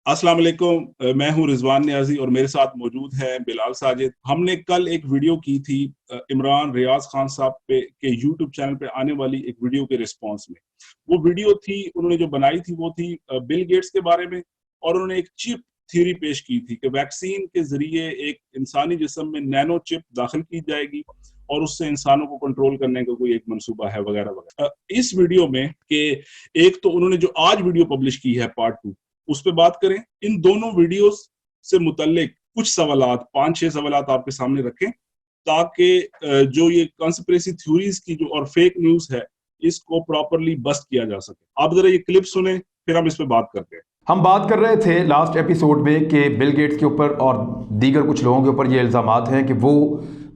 अस्सलाम वालेकुम, मैं हूं रिजवान नियाजी और मेरे साथ मौजूद है बिलाल साजिद। हमने कल एक वीडियो की थी इमरान रियाज खान साहब के यूट्यूब चैनल पे आने वाली एक वीडियो के रिस्पांस में। वो वीडियो थी, उन्होंने जो बनाई थी वो थी बिल गेट्स के बारे में, और उन्होंने एक चिप थ्योरी पेश की थी कि वैक्सीन के जरिए एक इंसानी जिस्म में नैनो चिप दाखिल की जाएगी और उससे इंसानों को कंट्रोल करने का कोई एक मंसूबा है वगैरह वगैरह। इस वीडियो में कि एक तो उन्होंने जो आज वीडियो पब्लिश की है पार्ट 2, उस पर बात करें। इन दोनों वीडियोस से मुतल्लिक कुछ सवालात, 5-6 सवालात आपके सामने रखें ताकि जो ये कॉन्स्पिरेसी थ्योरीज की जो और फेक न्यूज है इसको प्रॉपरली बस्ट किया जा सके। आप जरा ये क्लिप सुने, फिर हम इस पे बात करते हैं। हम बात कर रहे थे लास्ट एपिसोड में कि बिल गेट्स के ऊपर और दीगर कुछ लोगों के ऊपर ये इल्ज़ामात हैं कि वो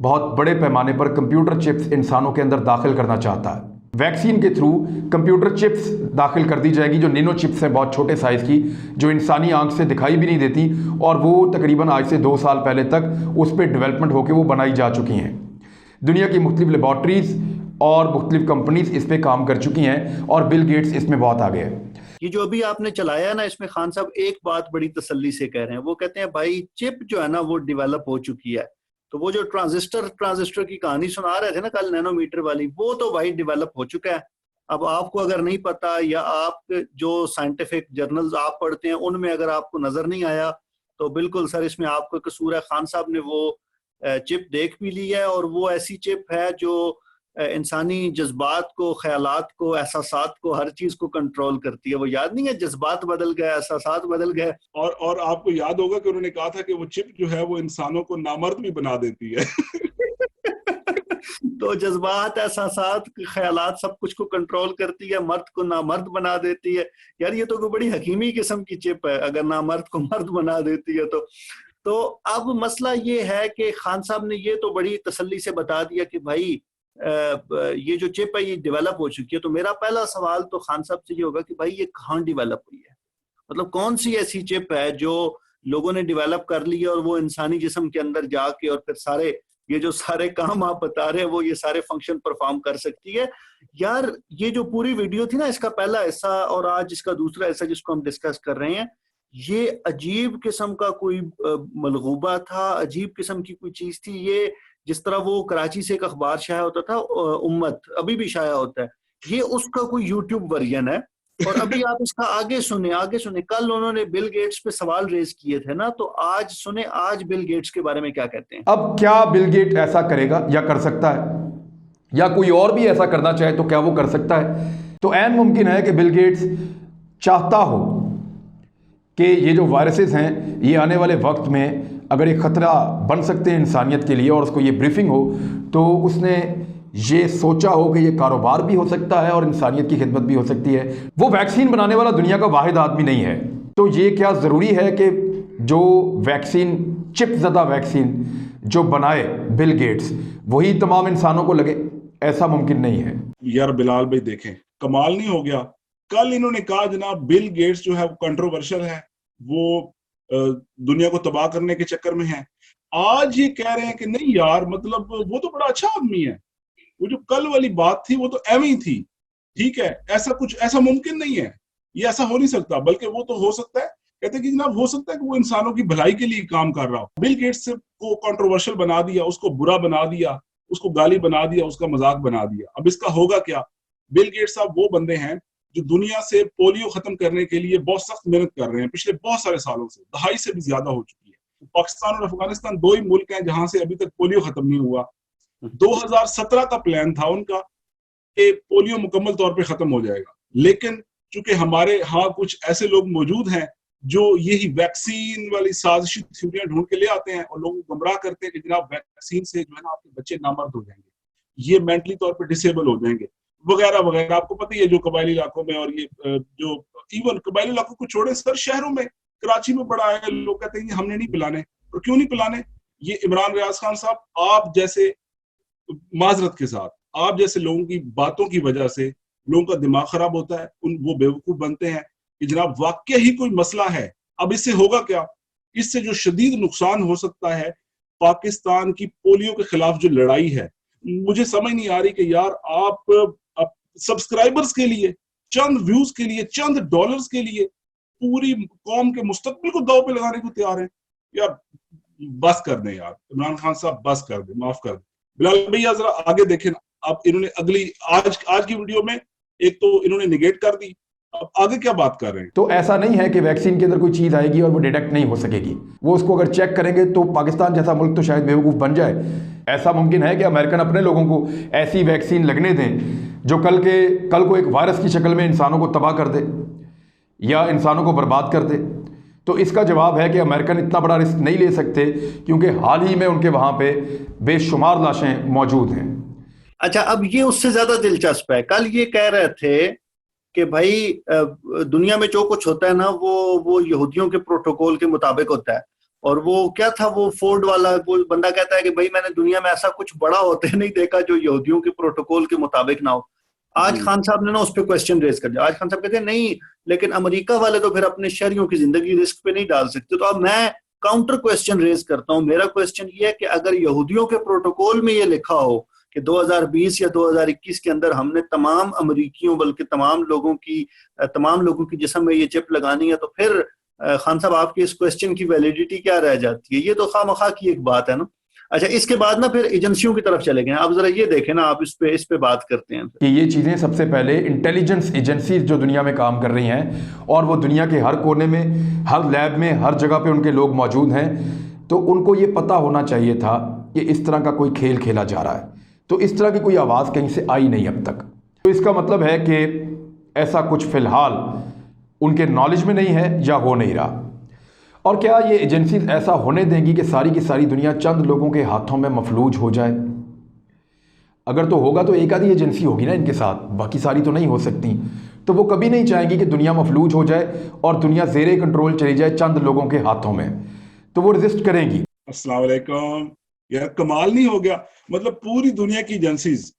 बहुत बड़े पैमाने पर कंप्यूटर चिप्स इंसानों के अंदर दाखिल करना चाहता है। वैक्सीन के थ्रू कंप्यूटर चिप्स दाखिल कर दी जाएगी, जो नैनो चिप्स हैं बहुत छोटे साइज़ की, जो इंसानी आंख से दिखाई भी नहीं देती, और वो तकरीबन आज से 2 साल पहले तक उस पर डेवलपमेंट होकर वो बनाई जा चुकी हैं। दुनिया की मुख्तलिफ लेबॉर्ट्रीज़ और मुख्तलिफ कंपनीज इस पर काम कर चुकी हैं और बिल गेट्स इसमें बहुत आगे है। ये जो अभी आपने चलाया है ना, इसमें खान साहब एक बात बड़ी तसल्ली से कह रहे हैं। वो कहते हैं भाई चिप जो है ना वो डेवलप हो चुकी है। तो वो जो ट्रांजिस्टर की कहानी सुना रहे थे ना कल, नैनोमीटर वाली, वो तो भाई डेवलप हो चुका है। अब आपको अगर नहीं पता, या आप जो साइंटिफिक जर्नल्स आप पढ़ते हैं उनमें अगर आपको नजर नहीं आया, तो बिल्कुल सर इसमें आपको कसूर है। खान साहब ने वो चिप देख भी ली है, और वो ऐसी चिप है जो इंसानी जज्बात को, ख्यालात को, एहसासात को, हर चीज को कंट्रोल करती है। वो याद नहीं है, जज्बात बदल गए, एहसासात बदल गए। और आपको याद होगा कि उन्होंने कहा था कि वो चिप जो है वो इंसानों को नामर्द भी बना देती है। तो जज्बात, एहसासात, ख्यालात सब कुछ को कंट्रोल करती है, मर्द को नामर्द बना देती है। यार ये तो कोई बड़ी हकीमी किस्म की चिप है, अगर नामर्द को मर्द बना देती है तो अब मसला ये है कि खान साहब ने ये तो बड़ी तसल्ली से बता दिया कि भाई ये जो चिप है ये डेवलप हो चुकी है। तो मेरा पहला सवाल तो खान साहब से ये होगा कि भाई ये कहाँ डेवलप हुई है? मतलब कौन सी ऐसी चिप है जो लोगों ने डेवलप कर ली है और वो इंसानी जिस्म के अंदर जाके और फिर सारे ये जो सारे काम आप बता रहे हैं वो ये सारे फंक्शन परफॉर्म कर सकती है? यार ये जो पूरी वीडियो थी ना, इसका पहला हिस्सा और आज इसका दूसरा हिस्सा जिसको हम डिस्कस कर रहे हैं, ये अजीब किस्म का कोई मलगूबा था, अजीब किस्म की कोई चीज थी। ये जिस तरह वो कराची से एक अखबार शाया होता था, उम्मत, अभी भी शाया होता है, ये उसका कोई यूट्यूब वर्जन है। और अभी आप इसका आगे सुने। कल उन्होंने बिल गेट्स पे सवाल रेज किए थे ना, तो आज सुने आज बिल गेट्स के बारे में क्या कहते हैं। अब क्या बिल गेट ऐसा करेगा या कर सकता है, या कोई और भी ऐसा करना चाहे तो क्या वो कर सकता है? तो ऐन मुमकिन है कि बिल गेट्स चाहता हो कि ये जो वायरसेस हैं ये आने वाले वक्त में अगर एक ख़तरा बन सकते हैं इंसानियत के लिए, और उसको ये ब्रीफिंग हो, तो उसने ये सोचा हो कि ये कारोबार भी हो सकता है और इंसानियत की खिदमत भी हो सकती है। वो वैक्सीन बनाने वाला दुनिया का वाहिद आदमी नहीं है, तो ये क्या ज़रूरी है कि जो वैक्सीन, चिप ज़दा वैक्सीन जो बनाए बिल गेट्स, वही तमाम इंसानों को लगे? ऐसा मुमकिन नहीं है। यार बिलाल भाई देखें, कमाल नहीं हो गया? कल इन्होंने कहा जनाब बिल गेट्स जो है वो कंट्रोवर्शियल है, वो दुनिया को तबाह करने के चक्कर में है। आज ये कह रहे हैं कि नहीं यार, मतलब वो तो बड़ा अच्छा आदमी है। वो जो कल वाली बात थी वो तो एवं ही थी, ठीक है, ऐसा मुमकिन नहीं है, ये ऐसा हो नहीं सकता। बल्कि वो तो हो सकता है, कहते हैं कि जनाब हो सकता है कि वो इंसानों की भलाई के लिए काम कर रहा हो। बिल गेट्स को कंट्रोवर्शियल बना दिया, उसको बुरा बना दिया, उसको गाली बना दिया, उसका मजाक बना दिया। अब इसका होगा क्या? बिल गेट्स साहब वो बंदे हैं जो दुनिया से पोलियो खत्म करने के लिए बहुत सख्त मेहनत कर रहे हैं पिछले बहुत सारे सालों से, दहाई से भी ज्यादा हो चुकी है। पाकिस्तान और अफगानिस्तान 2 ही मुल्क हैं जहां से अभी तक पोलियो खत्म नहीं हुआ। 2017 का प्लान था उनका कि पोलियो मुकम्मल तौर पे खत्म हो जाएगा, लेकिन चूंकि हमारे यहाँ कुछ ऐसे लोग मौजूद हैं जो यही वैक्सीन वाली साजिशी थ्योरियां ढूंढ के ले आते हैं और लोगों को गुमराह करते हैं कि जनाब वैक्सीन से जो है ना आपके बच्चे नामर्द हो जाएंगे, ये मेंटली तौर पे डिसेबल हो जाएंगे वगैरह वगैरह। आपको पता ही है जो कबायली इलाकों में, और ये जो इवन कबायली इलाकों को छोड़े सर शहरों में, कराची में बड़ा है, लोग कहते हैं हमने नहीं पिलाने। और क्यों नहीं पिलाने? ये इमरान रियाज खान साहब, आप जैसे, माजरत के साथ, आप जैसे लोगों की बातों की वजह से लोगों का दिमाग खराब होता है, वो बेवकूफ बनते हैं कि जनाब वाकई ही कोई मसला है। अब इससे होगा क्या? इससे जो शदीद नुकसान हो सकता है पाकिस्तान की पोलियो के खिलाफ जो लड़ाई है, मुझे समझ नहीं आ रही कि यार आप सब्सक्राइबर्स के लिए, चंद व्यूज के लिए, चंद डॉलर्स के लिए पूरी कौम के मुस्तकबिल को दाव पे लगाने को तैयार है। यार बस कर दें यार, इमरान खान साहब बस कर दें, माफ कर दें। बिलाल भैया जरा आगे देखें, अब इन्होंने अगली आज की वीडियो में एक तो इन्होंने निगेट कर दी, अब आगे क्या बात कर रहे हैं। तो ऐसा नहीं है कि वैक्सीन के अंदर कोई चीज़ आएगी और वो डिटेक्ट नहीं हो सकेगी। वो उसको अगर चेक करेंगे तो पाकिस्तान जैसा मुल्क तो शायद बेवकूफ़ बन जाए। ऐसा मुमकिन है कि अमेरिकन अपने लोगों को ऐसी वैक्सीन लगने दें जो कल को एक वायरस की शक्ल में इंसानों को तबाह कर दे या इंसानों को बर्बाद कर दे। तो इसका जवाब है कि अमेरिकन इतना बड़ा रिस्क नहीं ले सकते, क्योंकि हाल ही में उनके वहाँ पे बेशुमार लाशें मौजूद हैं। अच्छा, अब ये उससे ज्यादा दिलचस्प है। कल ये कह रहे थे कि भाई दुनिया में जो कुछ होता है ना वो यहूदियों के प्रोटोकॉल के मुताबिक होता है। और वो क्या था, वो फोर्ड वाला वो बंदा कहता है कि भाई मैंने दुनिया में ऐसा कुछ बड़ा होते नहीं देखा जो यहूदियों के प्रोटोकॉल के मुताबिक ना हो। आज खान साहब ने ना उस पर क्वेश्चन रेज कर दिया। आज खान साहब कहते हैं नहीं, लेकिन अमेरिका वाले तो फिर अपने शहरियों की जिंदगी रिस्क पे नहीं डाल सकते। तो अब मैं काउंटर क्वेश्चन रेज करता हूँ। मेरा क्वेश्चन ये है कि अगर यहूदियों के प्रोटोकॉल में ये लिखा हो कि 2020 या 2021 के अंदर हमने तमाम अमेरिकियों बल्कि तमाम लोगों की जिस्म में ये चिप लगानी है, तो फिर खान साहब आपके इस क्वेश्चन की वैलिडिटी क्या रह जाती है? ये तो खामखा की एक बात है ना। अच्छा, इसके बाद ना फिर एजेंसियों की तरफ चले गए। आप जरा ये देखें ना, आप इस पे बात करते हैं कि ये चीज़ें सबसे पहले इंटेलिजेंस एजेंसीज जो दुनिया में काम कर रही हैं और वो दुनिया के हर कोने में, हर लैब में, हर जगह पे उनके लोग मौजूद हैं, तो उनको ये पता होना चाहिए था कि इस तरह का कोई खेल खेला जा रहा है। तो इस तरह की कोई आवाज़ कहीं से आई नहीं अब तक। तो इसका मतलब है कि ऐसा कुछ फ़िलहाल उनके नॉलेज में नहीं है या हो नहीं रहा। और क्या ये एजेंसीज ऐसा होने देंगी कि सारी की सारी दुनिया चंद लोगों के हाथों में मफलूज हो जाए? अगर तो होगा तो एक आधी एजेंसी होगी ना इनके साथ, बाकी सारी तो नहीं हो सकती। तो वो कभी नहीं चाहेंगी कि दुनिया मफलूज हो जाए और दुनिया ज़ेरे कंट्रोल चली जाए चंद लोगों के हाथों में, तो वो रेजिस्ट करेंगी। अस्सलाम वालेकुम। यार कमाल नहीं हो गया? मतलब पूरी दुनिया की agencies,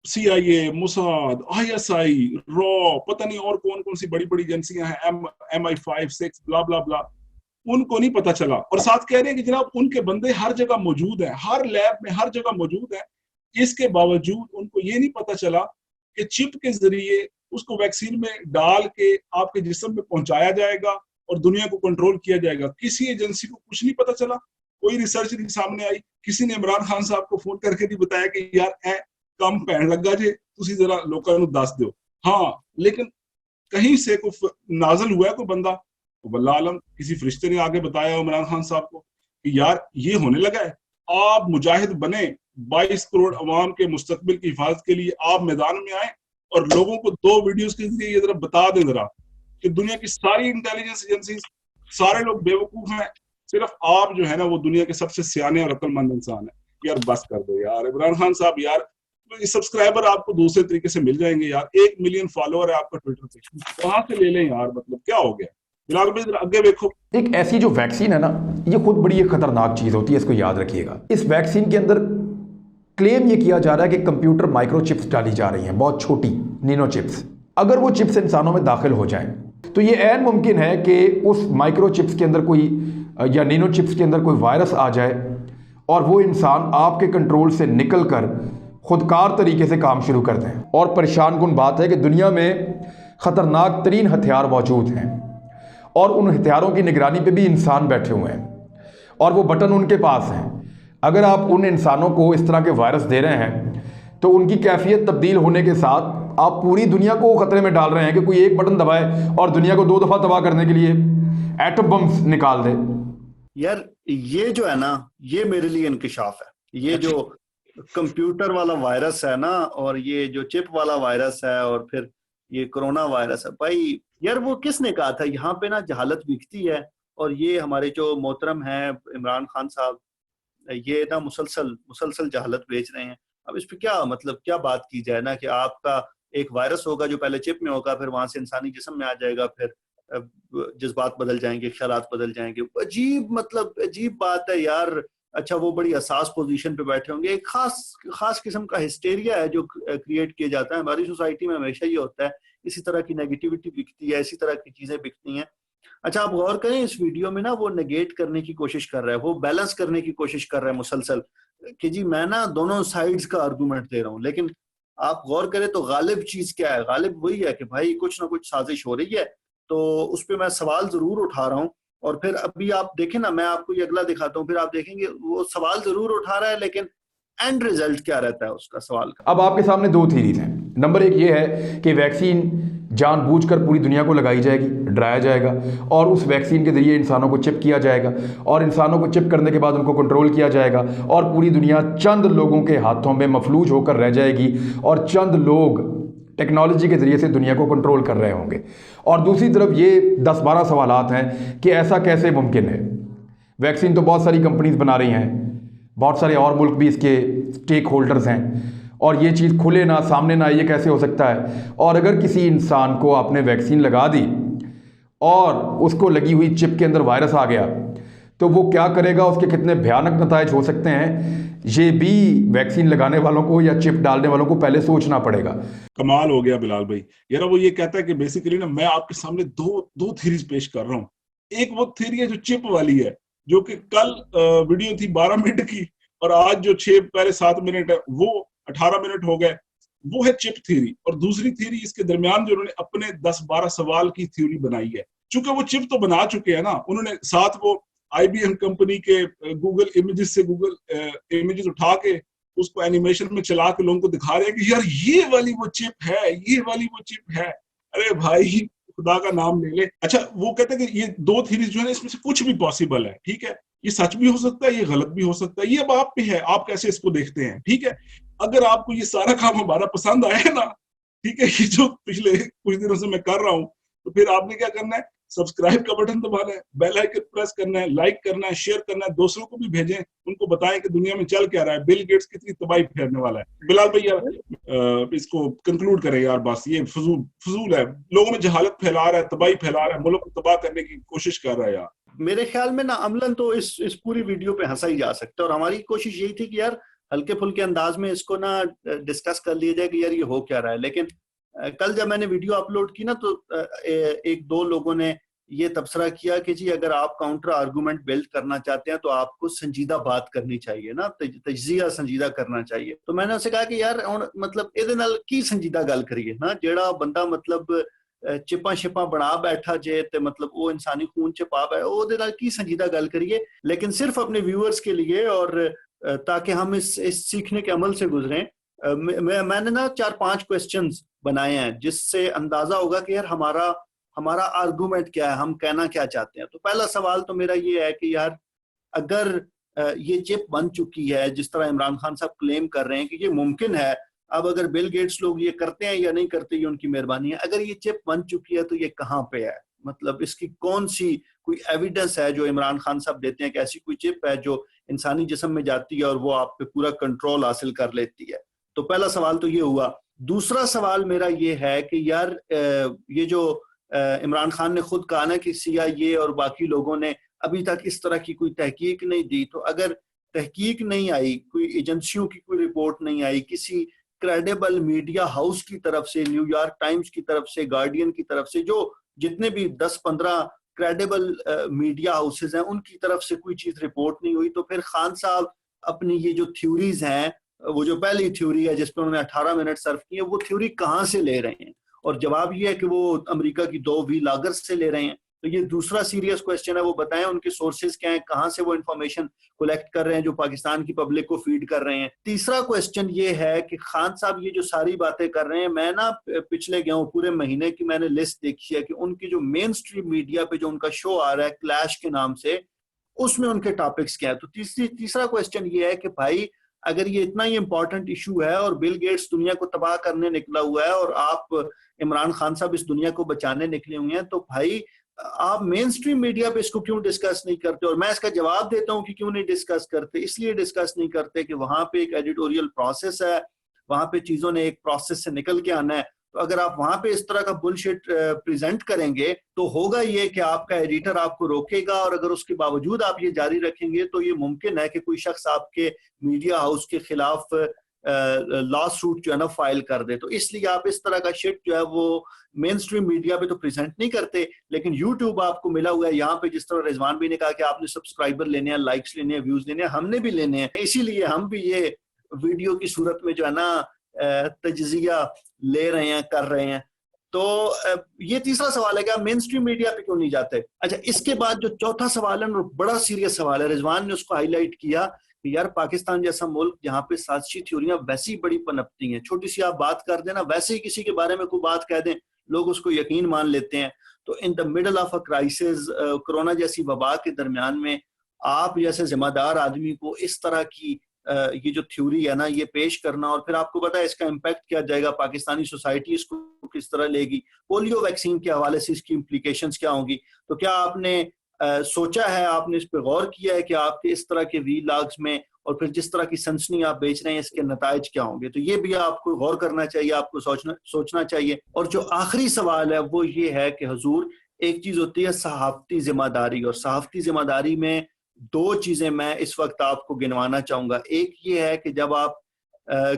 CIA, Mossad, ISI, raw, पता नहीं और कौन कौन सी बड़ी बड़ी एजेंसियां हैं, MI5, 6, ब्ला ब्ला ब्ला, उनको नहीं पता चला। और साथ कह रहे हैं कि जनाब उनके बंदे हर जगह मौजूद हैं, हर लैब में हर जगह मौजूद हैं। इसके बावजूद उनको ये नहीं पता चला कि चिप के जरिए उसको वैक्सीन में डाल के आपके जिस्म में पहुंचाया जाएगा और दुनिया को कंट्रोल किया जाएगा। किसी एजेंसी को कुछ नहीं पता चला, कोई रिसर्च नहीं सामने आई। किसी ने इमरान खान साहब को फोन करके नहीं बताया कि यार कम पैन लगा जे, तुसी जरा लोगों को दस दो। हाँ, लेकिन कहीं से कोई नाजल हुआ है कोई बंदा, तो वल्लाह आलम किसी फरिश्ते ने आगे बताया इमरान खान साहब को कि यार ये होने लगा है, आप मुजाहिद बने, 22 करोड़ अवाम के मुस्तकबिल की हिफाजत के लिए आप मैदान में आए और लोगों को 2 वीडियोस के जरिए ये जरा बता दें जरा कि दुनिया की सारी इंटेलिजेंस एजेंसीज, सारे लोग बेवकूफ हैं, सिर्फ आप जो है ना वो दुनिया के सबसे सियाने और अक्लमंद इंसान है। यार बस कर दो यार इमरान खान साहब, यार सब्सक्राइबर आपको दूसरे तरीके से मिल जाएंगे यार। 1 मिलियन फॉलोअर है आपका ट्विटर पे, वहां से ले लें यार, मतलब क्या हो गया? बिलाल भाई जरा आगे देखो। एक ऐसी जो वैक्सीन है ना, ये खुद बड़ी एक खतरनाक चीज होती है, इसको याद रखिएगा। इस वैक्सीन के अंदर क्लेम ये किया जा रहा है कि कंप्यूटर माइक्रोचिप्स डाली जा रही हैं, बहुत छोटी नैनो चिप्स। अगर वो चिप्स इंसानों में दाखिल हो जाएं तो ये ऐन मुमकिन है कि उस माइक्रोचिप्स के अंदर कोई या नैनो चिप्स के अंदर कोई वायरस आ जाए और वो इंसान आपके कंट्रोल से निकल कर खुदकार तरीके से काम शुरू कर दें। और परेशान कुन बात है कि दुनिया में ख़तरनाक तरीन हथियार मौजूद हैं और उन हथियारों की निगरानी पे भी इंसान बैठे हुए हैं और वो बटन उनके पास हैं। अगर आप उन इंसानों को इस तरह के वायरस दे रहे हैं तो उनकी कैफियत तब्दील होने के साथ आप पूरी दुनिया को खतरे में डाल रहे हैं कि कोई एक बटन दबाए और दुनिया को 2 दफ़ा तबाह करने के लिए एटम बम्स निकाल दे। यार ये जो है ना, ये मेरे लिए इंकिशाफ है। ये जो कंप्यूटर वाला वायरस है ना, और ये जो चिप वाला वायरस है, और फिर ये कोरोना वायरस है, भाई यार वो किसने कहा था यहाँ पे ना जहालत बिकती है। और ये हमारे जो मोहतरम हैं इमरान खान साहब, ये ना मुसलसल जहालत बेच रहे हैं। अब इस पे क्या मतलब क्या बात की जाए ना, कि आपका एक वायरस होगा जो पहले चिप में होगा, फिर वहां से इंसानी जिस्म में आ जाएगा, फिर जज्बात बदल जाएंगे, ख्यालात बदल जाएंगे। अजीब बात है यार। अच्छा, वो बड़ी हसास पोजीशन पे बैठे होंगे। एक खास किस्म का हिस्टेरिया है जो क्रिएट किया जाता है हमारी सोसाइटी में, हमेशा ये होता है। इसी तरह की नेगेटिविटी बिकती है, इसी तरह की चीजें बिकती हैं। अच्छा, आप गौर करें, इस वीडियो में ना वो नेगेट करने की कोशिश कर रहा है, वो बैलेंस करने की कोशिश कर रहा है मुसलसल, कि जी मैं ना दोनों साइड्स का आर्गूमेंट दे रहा हूँ। लेकिन आप गौर करें तो गालिब चीज क्या है? गालिब वही है कि भाई कुछ ना कुछ साजिश हो रही है تو اس پہ میں سوال ضرور اٹھا رہا ہوں. اور پھر ابھی آپ دیکھیں نا, میں آپ کو یہ اگلا دکھاتا ہوں, پھر آپ دیکھیں گے وہ سوال ضرور اٹھا رہا ہے لیکن اینڈ ریزلٹ کیا رہتا ہے اس کا سوال کا. اب آپ کے سامنے دو تھیریز ہیں. نمبر ایک یہ ہے کہ ویکسین جان بوجھ کر پوری دنیا کو لگائی جائے گی, ڈرایا جائے گا, اور اس ویکسین کے ذریعے انسانوں کو چپ کیا جائے گا, اور انسانوں کو چپ کرنے کے بعد ان کو کنٹرول کیا جائے گا, اور پوری دنیا چند لوگوں کے ہاتھوں میں مفلوج ہو کر رہ جائے گی, اور چند لوگ ٹیکنالوجی کے ذریعے سے دنیا کو کنٹرول کر رہے ہوں گے. اور دوسری طرف یہ 10-12 سوالات ہیں کہ ایسا کیسے ممکن ہے. ویکسین تو بہت ساری کمپنیز بنا رہی ہیں, بہت سارے اور ملک بھی اس کے اسٹیک ہولڈرز ہیں, اور یہ چیز کھلے نہ سامنے نہ, یہ کیسے ہو سکتا ہے. اور اگر کسی انسان کو آپ نے ویکسین لگا دی اور اس کو لگی ہوئی چپ کے اندر وائرس آ گیا تو وہ کیا کرے گا, اس کے کتنے بھیانک نتائج ہو سکتے ہیں, یہ بھی ویکسین لگانے والوں کو یا چپ ڈالنے والوں کو پہلے سوچنا پڑے گا. کمال ہو گیا بلال بھائی. یار وہ یہ کہتا ہے کہ بیسیکلی نا میں آپ کے سامنے دو تھیریز پیش کر رہا ہوں. ایک وہ تھیری ہے جو چپ والی ہے, جو کہ کل ویڈیو تھی 12 منٹ کی اور آج جو 7 منٹ ہے وہ 18 منٹ ہو گئے, وہ ہے چپ تھیری. اور دوسری تھیری اس کے درمیان جو انہوں نے اپنے 10-12 سوال کی تھیوری بنائی ہے. چونکہ وہ چپ تو بنا چکے ہیں نا, انہوں نے ساتھ وہ IBM کمپنی کے گوگل امیجز سے گوگل امیجز اٹھا کے اس کو اینیمیشن میں چلا کے لوگوں کو دکھا رہے ہیں کہ یار یہ والی وہ چپ ہے, یہ والی وہ چپ ہے. ارے بھائی خدا کا نام لے لے. اچھا وہ کہتے ہیں کہ یہ 2 تھیریز جو ہے اس میں سے کچھ بھی پاسبل ہے, ٹھیک ہے, یہ سچ بھی ہو سکتا ہے, یہ غلط بھی ہو سکتا ہے, یہ اب آپ پہ ہے آپ کیسے اس کو دیکھتے ہیں, ٹھیک ہے. اگر آپ کو یہ سارا کام ہمارا پسند آیا ہے نا, ٹھیک ہے, یہ جو پچھلے کچھ دنوں سے میں کر رہا ہوں, تو پھر آپ نے کیا کرنا ہے, سبسکرائب کا بٹن دبانا ہے, بیل آئیکن پریس کرنا ہے, لائک کرنا ہے, شیئر کرنا ہے, دوسروں کو بھی بھیجیں, ان کو بتائیں کہ دنیا میں چل کیا رہا ہے, بل گیٹس کتنی تباہی پھیرنے والا ہے. بلال بھائی اس کو کنکلوڈ کریں یار, بس یہ فضول ہے, لوگوں میں جہالت پھیلا رہا ہے, تباہی پھیلا رہا ہے, ملک کو تباہ کرنے کی کوشش کر رہا ہے. یار میرے خیال میں نا عملاً تو اس پوری ویڈیو پہ ہنسا ہی جا سکتا ہے, اور ہماری کوشش یہی تھی کہ یار ہلکے پھلکے انداز میں اس کو نا ڈسکس کر لیا جائے کہ یار یہ ہو کیا رہا ہے. لیکن کل جب میں نے ویڈیو اپلوڈ کی نا تو 1-2 لوگوں نے یہ تبصرہ کیا کہ جی اگر آپ کاؤنٹر آرگومنٹ بلڈ کرنا چاہتے ہیں تو آپ کو سنجیدہ بات کرنی چاہیے نا, تجزیہ سنجیدہ کرنا چاہیے. تو میں نے اسے کہا کہ یار مطلب ਇਹਦੇ ਨਾਲ ਕੀ ਸੰਜੀਦਾ ਗੱਲ ਕਰੀਏ ਨਾ, ਜਿਹੜਾ ਬੰਦਾ ਮਤਲਬ ਚਿਪਾਂ ਛਿਪਾਂ ਬਣਾ ਬੈਠਾ ਜੇ ਤੇ ਮਤਲਬ ਉਹ ਇਨਸਾਨੀ ਖੂਨ ਚ ਪਾ ਬੈ, ਉਹਦੇ ਨਾਲ ਕੀ ਸੰਜੀਦਾ ਗੱਲ ਕਰੀਏ. لیکن صرف اپنے ویورز کے لیے اور تاکہ ہم اس سیکھنے کے عمل سے گزریں, میں نے نا 4-5 کوسچنز بنائے ہیں جس سے اندازہ ہوگا کہ یار ہمارا آرگومنٹ کیا ہے, ہم کہنا کیا چاہتے ہیں. تو پہلا سوال تو میرا یہ ہے کہ یار اگر یہ چپ بن چکی ہے جس طرح عمران خان صاحب کلیم کر رہے ہیں کہ یہ ممکن ہے, اب اگر بل گیٹس لوگ یہ کرتے ہیں یا نہیں کرتے یہ ان کی مہربانی ہے, اگر یہ چپ بن چکی ہے تو یہ کہاں پہ ہے, مطلب اس کی کون سی کوئی ایویڈنس ہے جو عمران خان صاحب دیتے ہیں کہ ایسی کوئی چپ ہے جو انسانی جسم میں جاتی ہے اور وہ آپ پہ پورا کنٹرول حاصل کر لیتی ہے. تو پہلا سوال تو یہ ہوا. دوسرا سوال میرا یہ ہے کہ یار یہ جو عمران خان نے خود کہا نا کہ CIA اور باقی لوگوں نے ابھی تک اس طرح کی کوئی تحقیق نہیں دی, تو اگر تحقیق نہیں آئی, کوئی ایجنسیوں کی کوئی رپورٹ نہیں آئی, کسی کریڈیبل میڈیا ہاؤس کی طرف سے, نیو یارک ٹائمز کی طرف سے, گارڈین کی طرف سے, جو جتنے بھی 10-15 کریڈیبل میڈیا ہاؤسز ہیں ان کی طرف سے کوئی چیز رپورٹ نہیں ہوئی, تو پھر خان صاحب اپنی یہ جو تھیوریز ہیں, وہ جو پہلی تھیوری ہے جس پہ انہوں نے 18 منٹ صرف کی ہے, وہ تھیوری کہاں سے لے رہے ہیں؟ اور جواب یہ ہے کہ وہ امریکہ کی 2 ولاگرز سے لے رہے ہیں. تو یہ دوسرا سیریس کوسچن ہے, وہ بتائیں ان کے سورسز کیا ہیں, کہاں سے وہ انفارمیشن کولیکٹ کر رہے ہیں جو پاکستان کی پبلک کو فیڈ کر رہے ہیں. تیسرا کوسچن یہ ہے کہ خان صاحب یہ جو ساری باتیں کر رہے ہیں, میں نا پچھلے گیا ہوں پورے مہینے کی میں نے لسٹ دیکھی ہے کہ ان کی جو مین سٹریم میڈیا پہ جو ان کا شو آ رہا ہے کلیش کے نام سے, اس میں ان کے ٹاپکس کیا ہے. تو تیسرا کوسچن یہ ہے کہ بھائی اگر یہ اتنا ہی امپورٹنٹ ایشو ہے اور بل گیٹس دنیا کو تباہ کرنے نکلا ہوا ہے اور آپ عمران خان صاحب اس دنیا کو بچانے نکلے ہوئے ہیں, تو بھائی آپ مین سٹریم میڈیا پہ اس کو کیوں ڈسکس نہیں کرتے؟ اور میں اس کا جواب دیتا ہوں کہ کیوں نہیں ڈسکس کرتے. اس لیے ڈسکس نہیں کرتے کہ وہاں پہ ایک ایڈیٹوریل پروسیس ہے, وہاں پہ چیزوں نے ایک پروسیس سے نکل کے آنا ہے. تو اگر آپ وہاں پہ اس طرح کا بلشٹ پریزنٹ کریں گے تو ہوگا یہ کہ آپ کا ایڈیٹر آپ کو روکے گا, اور اگر اس کے باوجود آپ یہ جاری رکھیں گے تو یہ ممکن ہے کہ کوئی شخص آپ کے میڈیا ہاؤس کے خلاف لا سوٹ جو ہے نا فائل کر دے. تو اس لیے آپ اس طرح کا شٹ جو ہے وہ مین سٹریم میڈیا پہ تو پریزنٹ نہیں کرتے, لیکن یوٹیوب آپ کو ملا ہوا ہے, یہاں پہ جس طرح رضوان بھی نے کہا کہ آپ نے سبسکرائبر لینے ہیں, لائکس لینے ہیں, ویوز لینے ہیں, ہم نے بھی لینے ہیں, اسی لیے ہم بھی یہ ویڈیو کی صورت میں جو ہے نا تجزیہ لے رہے ہیں, کر رہے ہیں. تو یہ تیسرا سوال ہے کہ آپ مین اسٹریم میڈیا پہ کیوں نہیں جاتے. اچھا اس کے بعد جو چوتھا سوال ہے اور بڑا سیریس سوال ہے, رضوان نے اس کو ہائی لائٹ کیا کہ یار پاکستان جیسا ملک جہاں پہ سازشی تھیوریاں ویسی بڑی پنپتی ہیں, چھوٹی سی آپ بات کر دینا, ویسے ہی کسی کے بارے میں کوئی بات کہہ دیں لوگ اس کو یقین مان لیتے ہیں. تو in the middle of a crisis, corona جیسی وبا کے درمیان میں آپ جیسے ذمہ دار آدمی کو اس طرح کی یہ جو تھیوری ہے نا یہ پیش کرنا, اور پھر آپ کو پتا ہے اس کا امپیکٹ کیا جائے گا, پاکستانی سوسائٹی اس کو کس طرح لے گی, پولیو ویکسین کے حوالے سے اس کی امپلیکیشنز کیا ہوں گی. تو کیا آپ نے سوچا ہے, آپ نے اس پہ غور کیا ہے کہ آپ کے اس طرح کے وی لاگز میں اور پھر جس طرح کی سنسنی آپ بیچ رہے ہیں اس کے نتائج کیا ہوں گے؟ تو یہ بھی آپ کو غور کرنا چاہیے, آپ کو سوچنا چاہیے. اور جو آخری سوال ہے وہ یہ ہے کہ حضور ایک چیز ہوتی ہے صحافتی ذمہ داری, اور صحافتی ذمہ داری میں دو چیزیں میں اس وقت آپ کو گنوانا چاہوں گا. ایک یہ ہے کہ جب آپ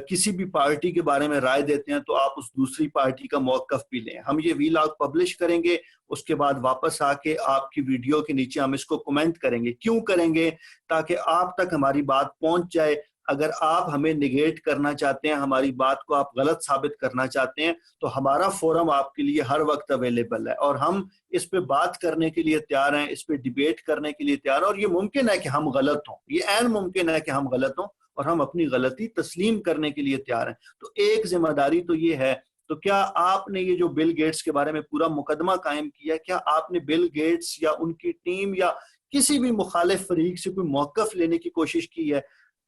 کسی بھی پارٹی کے بارے میں رائے دیتے ہیں تو آپ اس دوسری پارٹی کا موقف بھی لیں. ہم یہ وی لاگ پبلش کریں گے, اس کے بعد واپس آ کے آپ کی ویڈیو کے نیچے ہم اس کو کمنٹ کریں گے. کیوں کریں گے؟ تاکہ آپ تک ہماری بات پہنچ جائے. اگر آپ ہمیں نگیٹ کرنا چاہتے ہیں, ہماری بات کو آپ غلط ثابت کرنا چاہتے ہیں, تو ہمارا فورم آپ کے لیے ہر وقت اویلیبل ہے, اور ہم اس پہ بات کرنے کے لیے تیار ہیں, اس پہ ڈیبیٹ کرنے کے لیے تیار ہیں. اور یہ ممکن ہے کہ ہم غلط ہوں, یہ عین ممکن ہے کہ ہم غلط ہوں, اور ہم اپنی غلطی تسلیم کرنے کے لیے تیار ہیں. تو ایک ذمہ داری تو یہ ہے. تو کیا آپ نے یہ جو بل گیٹس کے بارے میں پورا مقدمہ قائم کیا, کیا آپ نے بل گیٹس یا ان کی ٹیم یا کسی بھی مخالف فریق سے کوئی موقف لینے کی کوشش کی ہے؟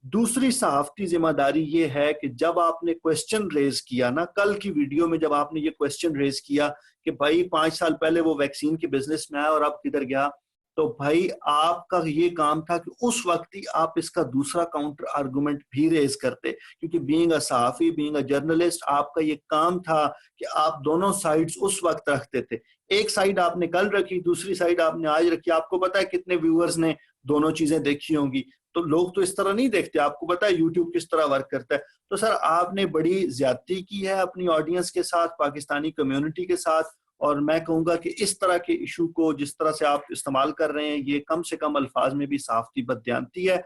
دوسری صحافتی ذمہ داری یہ ہے کہ جب آپ نے کوسچن ریز کیا نا, کل کی ویڈیو میں جب آپ نے یہ کوسچن ریز کیا کہ بھائی 5 سال پہلے وہ ویکسین کے بزنس میں آیا اور اب کدھر گیا, تو بھائی آپ کا یہ کام تھا کہ اس وقت ہی آپ اس کا دوسرا کاؤنٹر آرگومنٹ بھی ریز کرتے, کیونکہ بینگ اے صحافی, بینگ اے جرنلسٹ, آپ کا یہ کام تھا کہ آپ دونوں سائڈز اس وقت رکھتے تھے. ایک سائڈ آپ نے کل رکھی, دوسری سائڈ آپ نے آج رکھی. آپ کو پتا ہے کتنے ویورز نے دونوں چیزیں دیکھی ہوں گی. تو لوگ تو اس طرح نہیں دیکھتے, آپ کو پتا ہے یوٹیوب کس طرح ورک کرتا ہے. تو سر آپ نے بڑی زیادتی کی ہے اپنی آڈینس کے ساتھ, پاکستانی کمیونٹی کے ساتھ, اور میں کہوں گا کہ اس طرح کے ایشو کو جس طرح سے آپ استعمال کر رہے ہیں یہ کم سے کم الفاظ میں بھی صحافتی بددیانتی ہے.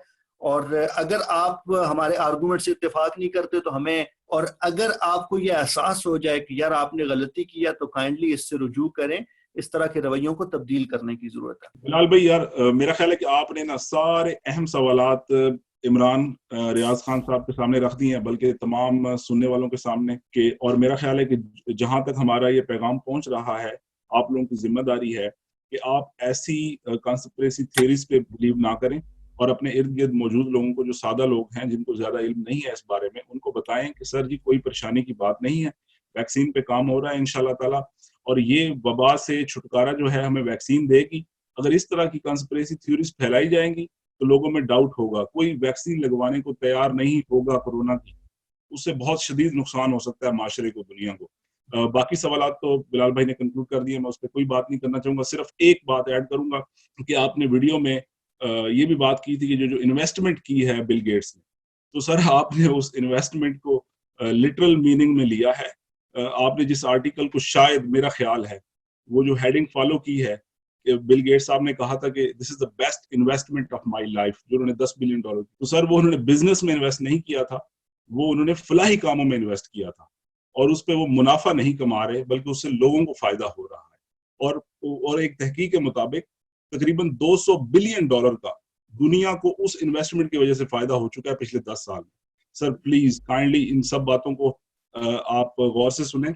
اور اگر آپ ہمارے آرگومنٹ سے اتفاق نہیں کرتے تو ہمیں, اور اگر آپ کو یہ احساس ہو جائے کہ یار آپ نے غلطی کیا, تو کائنڈلی اس سے رجوع کریں. اس طرح کے رویوں کو تبدیل کرنے کی ضرورت ہے. بلال بھائی یار میرا خیال ہے کہ آپ نے نا سارے اہم سوالات عمران ریاض خان صاحب کے سامنے رکھ دی ہیں, بلکہ تمام سننے والوں کے سامنے کہ, اور میرا خیال ہے کہ جہاں تک ہمارا یہ پیغام پہنچ رہا ہے, آپ لوگوں کی ذمہ داری ہے کہ آپ ایسی کانسپریسی تھیوریز پہ بلیو نہ کریں, اور اپنے ارد گرد موجود لوگوں کو, جو سادہ لوگ ہیں جن کو زیادہ علم نہیں ہے اس بارے میں, ان کو بتائیں کہ سر جی کوئی پریشانی کی بات نہیں ہے, ویکسین پہ کام ہو رہا ہے انشاءاللہ تعالیٰ, اور یہ وبا سے چھٹکارا جو ہے ہمیں ویکسین دے گی. اگر اس طرح کی کانسپریسی تھیوریز پھیلائی جائیں گی تو لوگوں میں ڈاؤٹ ہوگا, کوئی ویکسین لگوانے کو تیار نہیں ہوگا کورونا کی, اس سے بہت شدید نقصان ہو سکتا ہے معاشرے کو, دنیا کو. باقی سوالات تو بلال بھائی نے کنکلوڈ کر دیے, میں اس پہ کوئی بات نہیں کرنا چاہوں گا. صرف ایک بات ایڈ کروں گا کہ آپ نے ویڈیو میں یہ بھی بات کی تھی کہ جو انویسٹمنٹ کی ہے بل گیٹس نے, تو سر آپ نے اس انویسٹمنٹ کو لٹرل میننگ میں لیا ہے. آپ نے جس آرٹیکل کو, شاید میرا خیال ہے وہ جو ہیڈنگ فالو کی ہے, کہ بل گیٹس صاحب نے کہا تھا کہ this is the best investment of my life, جو انہوں نے $10 بلین, تو سر وہ انہوں نے بزنس میں انویسٹ نہیں کیا تھا, وہ انہوں نے فلاحی کاموں میں انویسٹ کیا تھا, اور اس پہ وہ منافع نہیں کما رہے بلکہ اس سے لوگوں کو فائدہ ہو رہا ہے. اور ایک تحقیق کے مطابق تقریباً $200 بلین کا دنیا کو اس انویسٹمنٹ کی وجہ سے فائدہ ہو چکا ہے پچھلے 10 سال میں. سر پلیز کائنڈلی ان سب باتوں کو آپ غور سے سنیں,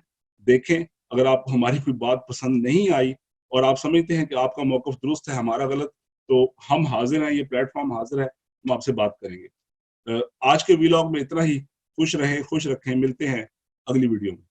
دیکھیں. اگر آپ ہماری کوئی بات پسند نہیں آئی اور آپ سمجھتے ہیں کہ آپ کا موقف درست ہے, ہمارا غلط, تو ہم حاضر ہیں, یہ پلیٹ فارم حاضر ہے, ہم آپ سے بات کریں گے. آج کے ویلاگ میں اتنا ہی. خوش رہیں, خوش رکھیں, ملتے ہیں اگلی ویڈیو میں.